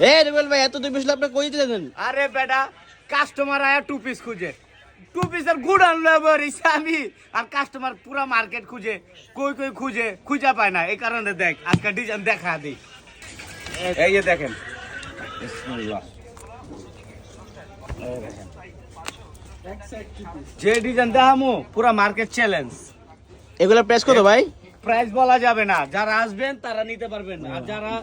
এ rebel ভাই এত দুই পিস আপনি কই দিলেন? আরে বেটা কাস্টমার আয়া 2 পিস খুঁজে 2 পিসের গুড আনলেবার আমি আর কাস্টমার পুরা মার্কেট খুঁজে কই কই খুঁজে পায় না এই কারণে দেখ আজকে ডিজাইন দেখা দিই এই যে দেখেন বিসমিল্লাহ যে ডিজাইন দেখামু পুরা মার্কেট চ্যালেঞ্জ। এগুলা প্রাইস কত ভাই? প্রাইস বলা যাবে না, যারা আসবেন তারা নিতে পারবেন আর যারা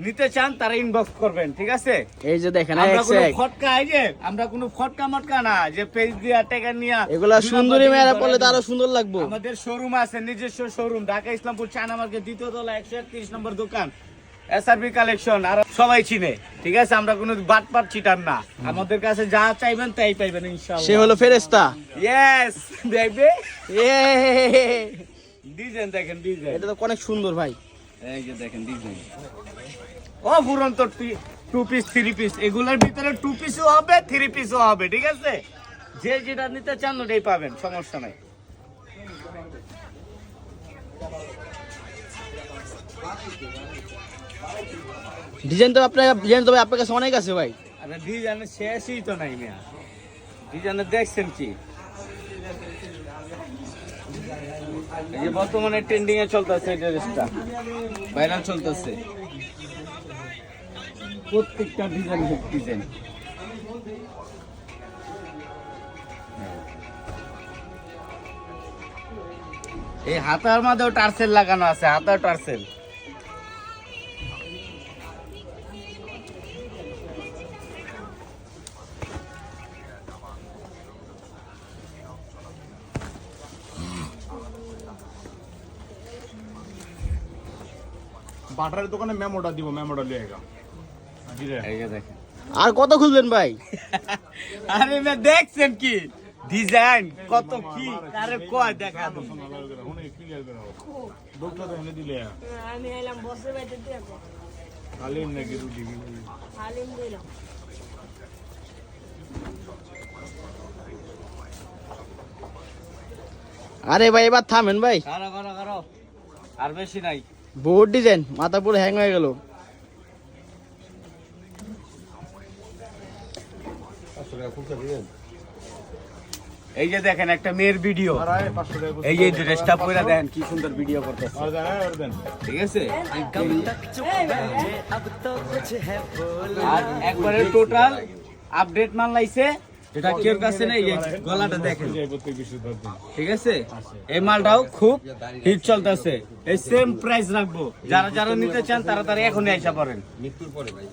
নিতে চান তারা ইনবক্স করবেন, ঠিক আছে? এই যে দেখেন আমরা কোনো ফটকা এই যে আমরা কোনো ফটকা মটকা না যে পেজ দিয়া টাকা নিয়া এগুলা সুন্দরী মেয়েরা পড়লে তো আরো সুন্দর লাগবে। আমাদের শোরুম আছে, নিজস্ব showroom, Dhaka Islampur China market দ্বিতীয় তলা 131 নম্বর দোকান, এসআরবি কালেকশন। আর সবাই চিনে, ঠিক আছে? আমরা কোনো বাটপাট চিটার না, আমাদের কাছে যা চাইবেন তাই পাইবেন ইনশাআল্লাহ। সে হলো ফেরেশতা। ইয়েস দেখবে এ ডিজাইন দেখেন, ডিজাইন এটা তো অনেক সুন্দর ভাই। এই যে দেখেন ডিজাইন ও পুরন্ত 2 পিস 3 পিস, এগুলোর ভিতরে 2 পিসও হবে 3 পিসও হবে, ঠিক আছে? যে যেটা নিতে চান ওটাই পাবেন, সমস্যা নাই। ডিজাইন তো আপনার কাছে অনেক আছে ভাই। আরে ডিজাইনের শেষই তো নাই মিয়া, ডিজাইনে দেখছেন কি? এই যে বর্তমানে ট্রেন্ডিং এ চলতেছে এই ড্রেসটা, ভাইরাল চলতেছে, প্রত্যেকটা ডিজাইন ডিজাইন। এই হাতার মধ্যেও টার্সেল লাগানো আছে, হাতার টার্সেল। বাটারের দোকানে মেমোটা দিব, মেমোটা লিয়ে গা। এই যে দেখেন, আর কত খুলবেন ভাই? আরে না দেখছেন কি ডিজাইন কত কি, আরে কয় দেখা দাও। হুনে ক্লিয়ার করে দাও। ডক্টর এনে দিলে আমি এলাম বসে বাইতে দেখো হালিম নাকি রুটি কি? হালিম দিলাম। আরে ভাই এবার থামেন ভাই, কারো আর বেশি নাই। বহুত ডিজাইন, মাথা পুরো হ্যাং হয়ে গেল। এই যে দেখেন একটা মেয়ের ভিডিও, এই যে ড্রেসটা পরে দেখেন কি সুন্দর ভিডিও করতেছে, ঠিক আছে? আর একবারে টোটাল আপডেট মাল লাইছে, যেটা কেউ কাছে নেই। এই গলাটা দেখেন, ঠিক আছে? এই মালটাও খুব হিট চলতেছে। এই সেম প্রাইস রাখবো, যারা যারা নিতে চান তারা এখনই আইসা পারেন। মৃত্যুর পরে ভাই